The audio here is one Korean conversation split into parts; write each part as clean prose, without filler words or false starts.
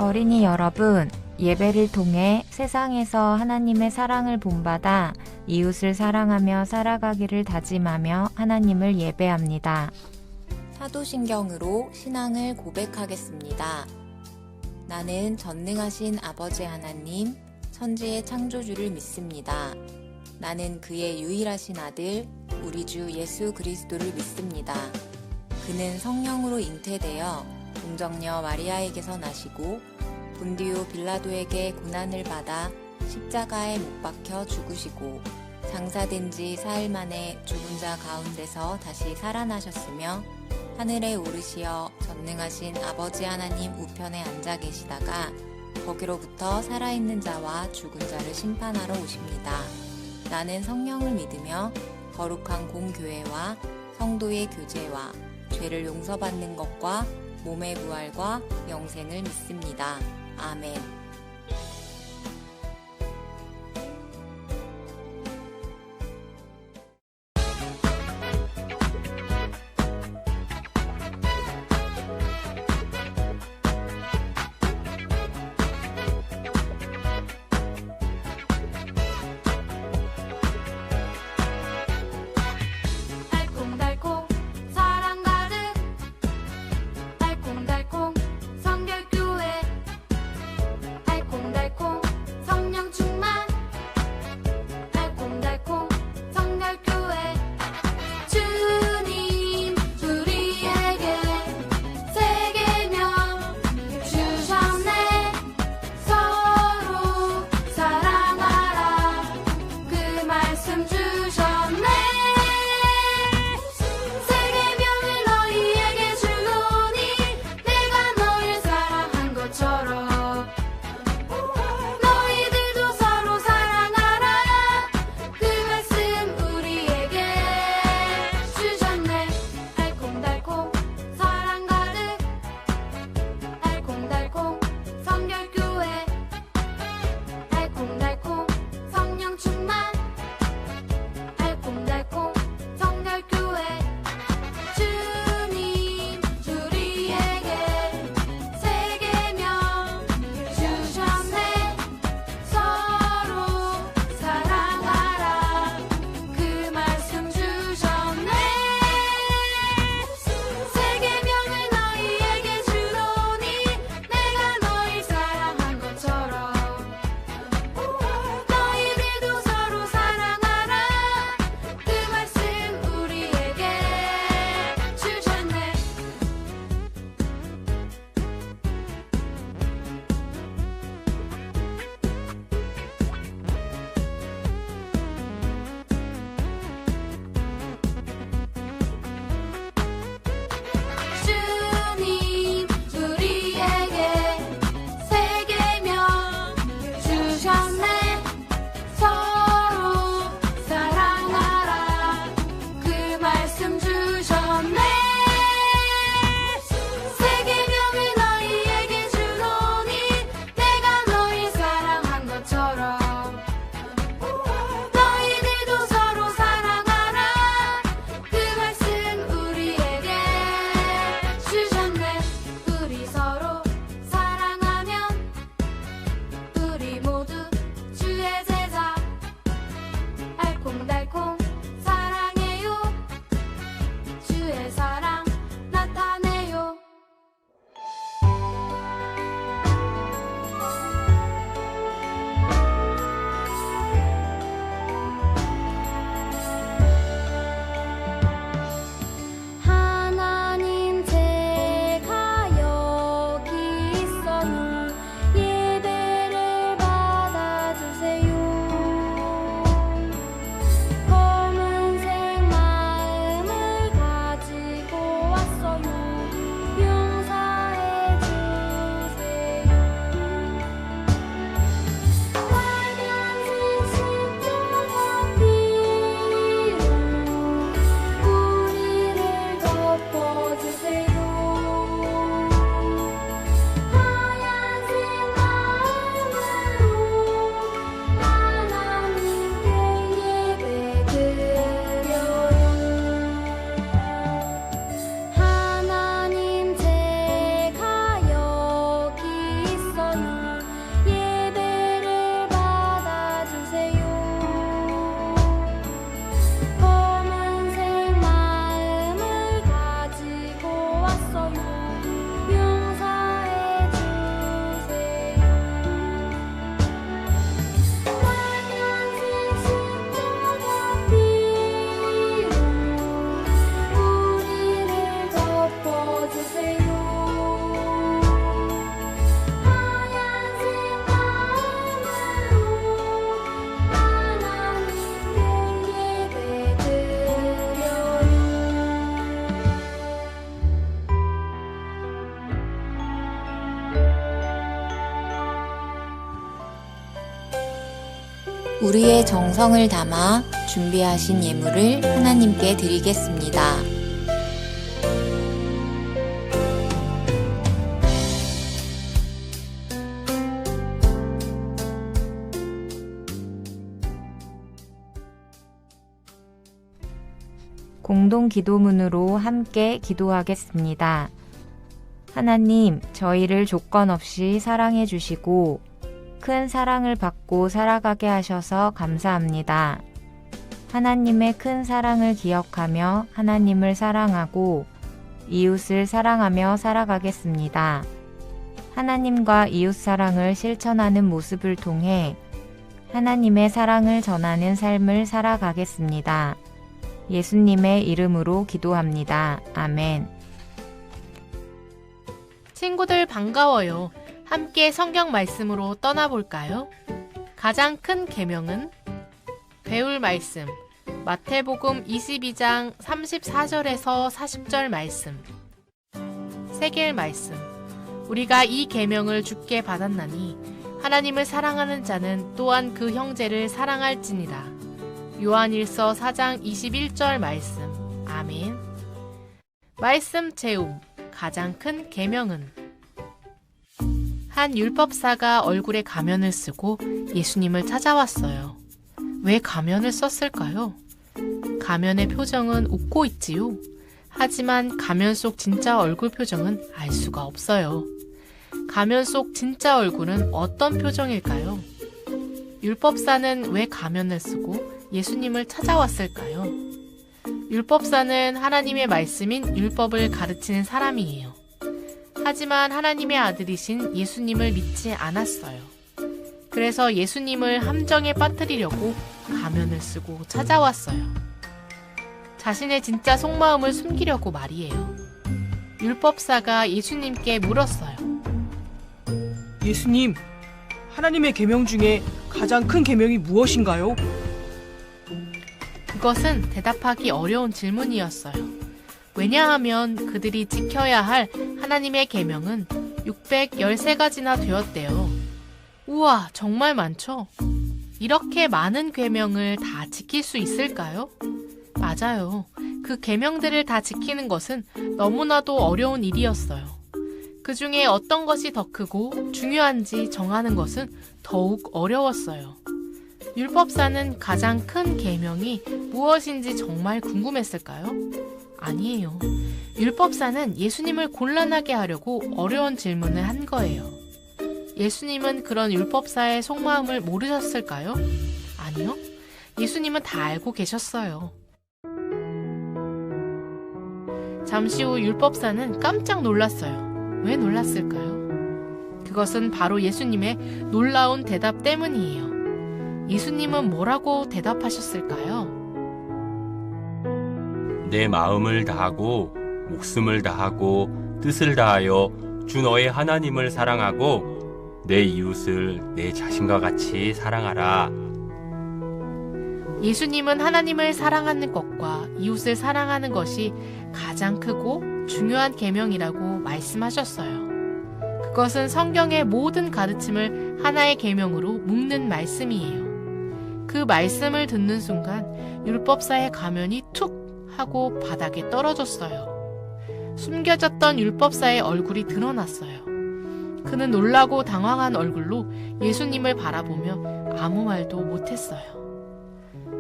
어린이 여러분, 예배를 통해 세상에서 하나님의 사랑을 본받아 이웃을 사랑하며 살아가기를 다짐하며 하나님을 예배합니다. 사도신경으로 신앙을 고백하겠습니다. 나는 전능하신 아버지 하나님, 천지의 창조주를 믿습니다. 나는 그의 유일하신 아들, 우리 주 예수 그리스도를 믿습니다. 그는 성령으로 잉태되어 동정녀 마리아에게서 나시고 본디오 빌라도에게 고난을 받아 십자가에 못 박혀 죽으시고 장사된 지 사흘 만에 죽은 자 가운데서 다시 살아나셨으며 하늘에 오르시어 전능하신 아버지 하나님 우편에 앉아 계시다가 거기로부터 살아있는 자와 죽은 자를 심판하러 오십니다. 나는 성령을 믿으며 거룩한 공교회와 성도의 교제와 죄를 용서받는 것과 몸의 부활과 영생을 믿습니다. 아멘. 달콤달콤 사랑 가득 달콤달콤 성결교회 우리의 정성을 담아 준비하신 예물을 하나님께 드리겠습니다. 공동 기도문으로 함께 기도하겠습니다. 하나님, 저희를 조건 없이 사랑해 주시고 큰 사랑을 받고 살아가게 하셔서 감사합니다. 하나님의 큰 사랑을 기억하며 하나님을 사랑하고 이웃을 사랑하며 살아가겠습니다. 하나님과 이웃 사랑을 실천하는 모습을 통해 하나님의 사랑을 전하는 삶을 살아가겠습니다. 예수님의 이름으로 기도합니다. 아멘. 친구들 반가워요. 함께 성경 말씀으로 떠나볼까요? 가장 큰 계명은 배울 말씀 마태복음 22장 34절에서 40절 말씀. 새길 말씀. 우리가 이 계명을 주께 받았나니 하나님을 사랑하는 자는 또한 그 형제를 사랑할지니라. 요한일서 4장 21절 말씀. 아멘. 말씀 채움. 가장 큰 계명은 한 율법사가 얼굴에 가면을 쓰고 예수님을 찾아왔어요. 왜 가면을 썼을까요? 가면의 표정은 웃고 있지요. 하지만 가면 속 진짜 얼굴 표정은 알 수가 없어요. 가면 속 진짜 얼굴은 어떤 표정일까요? 율법사는 왜 가면을 쓰고 예수님을 찾아왔을까요? 율법사는 하나님의 말씀인 율법을 가르치는 사람이에요. 하지만 하나님의 아들이신 예수님을 믿지 않았어요. 그래서 예수님을 함정에 빠뜨리려고 가면을 쓰고 찾아왔어요. 자신의 진짜 속마음을 숨기려고 말이에요. 율법사가 예수님께 물었어요. 예수님, 하나님의 계명 중에 가장 큰 계명이 무엇인가요? 그것은 대답하기 어려운 질문이었어요. 왜냐하면 그들이 지켜야 할 하나님의 계명은 613가지나 되었대요. 우와, 정말 많죠? 이렇게 많은 계명을 다 지킬 수 있을까요? 맞아요. 그 계명들을 다 지키는 것은 너무나도 어려운 일이었어요. 그 중에 어떤 것이 더 크고 중요한지 정하는 것은 더욱 어려웠어요. 율법사는 가장 큰 계명이 무엇인지 정말 궁금했을까요? 아니에요. 율법사는 예수님을 곤란하게 하려고 어려운 질문을 한 거예요. 예수님은 그런 율법사의 속마음을 모르셨을까요? 아니요. 예수님은 다 알고 계셨어요. 잠시 후 율법사는 깜짝 놀랐어요. 왜 놀랐을까요? 그것은 바로 예수님의 놀라운 대답 때문이에요. 예수님은 뭐라고 대답하셨을까요? 내 마음을 다하고 목숨을 다하고 뜻을 다하여 주 너의 하나님을 사랑하고 내 이웃을 내 자신과 같이 사랑하라. 예수님은 하나님을 사랑하는 것과 이웃을 사랑하는 것이 가장 크고 중요한 계명이라고 말씀하셨어요. 그것은 성경의 모든 가르침을 하나의 계명으로 묶는 말씀이에요. 그 말씀을 듣는 순간 율법사의 가면이 툭 하고 바닥에 떨어졌어요. 숨겨졌던 율법사의 얼굴이 드러났어요. 그는 놀라고 당황한 얼굴로 예수님을 바라보며 아무 말도 못했어요.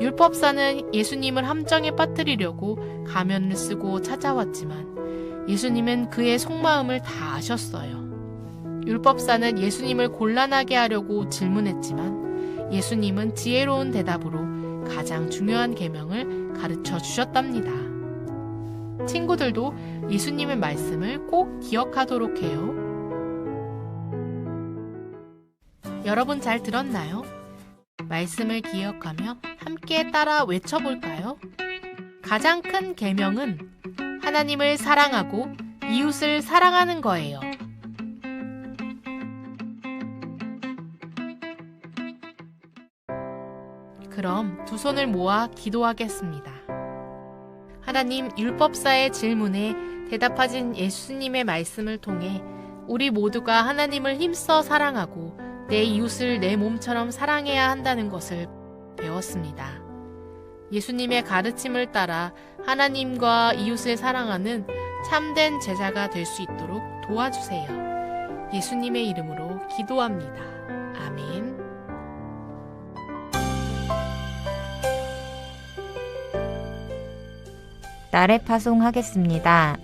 율법사는 예수님을 함정에 빠뜨리려고 가면을 쓰고 찾아왔지만 예수님은 그의 속마음을 다 아셨어요. 율법사는 예수님을 곤란하게 하려고 질문했지만 예수님은 지혜로운 대답으로 가장 중요한 계명을 가르쳐 주셨답니다. 친구들도 예수님의 말씀을 꼭 기억하도록 해요. 여러분 잘 들었나요? 말씀을 기억하며 함께 따라 외쳐볼까요? 가장 큰 계명은 하나님을 사랑하고 이웃을 사랑하는 거예요. 그럼 두 손을 모아 기도하겠습니다. 하나님, 율법사의 질문에 대답하신 예수님의 말씀을 통해 우리 모두가 하나님을 힘써 사랑하고 내 이웃을 내 몸처럼 사랑해야 한다는 것을 배웠습니다. 예수님의 가르침을 따라 하나님과 이웃을 사랑하는 참된 제자가 될 수 있도록 도와주세요. 예수님의 이름으로 기도합니다. 아멘. 나래 파송하겠습니다.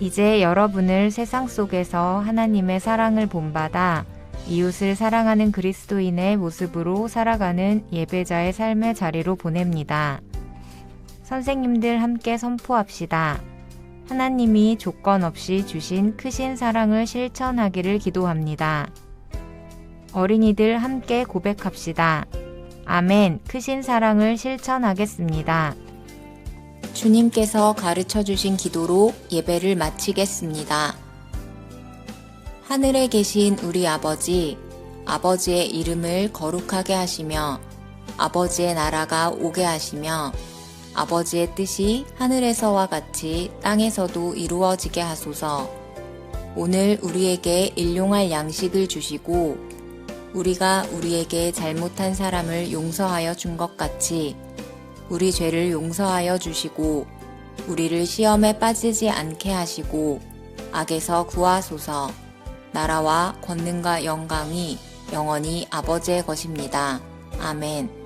이제 여러분을 세상 속에서 하나님의 사랑을 본받아 이웃을 사랑하는 그리스도인의 모습으로 살아가는 예배자의 삶의 자리로 보냅니다. 선생님들 함께 선포합시다. 하나님이 조건 없이 주신 크신 사랑을 실천하기를 기도합니다. 어린이들 함께 고백합시다. 아멘, 크신 사랑을 실천하겠습니다. 주님께서 가르쳐 주신 기도로 예배를 마치겠습니다. 하늘에 계신 우리 아버지, 아버지의 이름을 거룩하게 하시며 아버지의 나라가 오게 하시며 아버지의 뜻이 하늘에서와 같이 땅에서도 이루어지게 하소서. 오늘 우리에게 일용할 양식을 주시고 우리가 우리에게 잘못한 사람을 용서하여 준 것 같이 우리 죄를 용서하여 주시고 우리를 시험에 빠지지 않게 하시고 악에서 구하소서. 나라와 권능과 영광이 영원히 아버지의 것입니다. 아멘.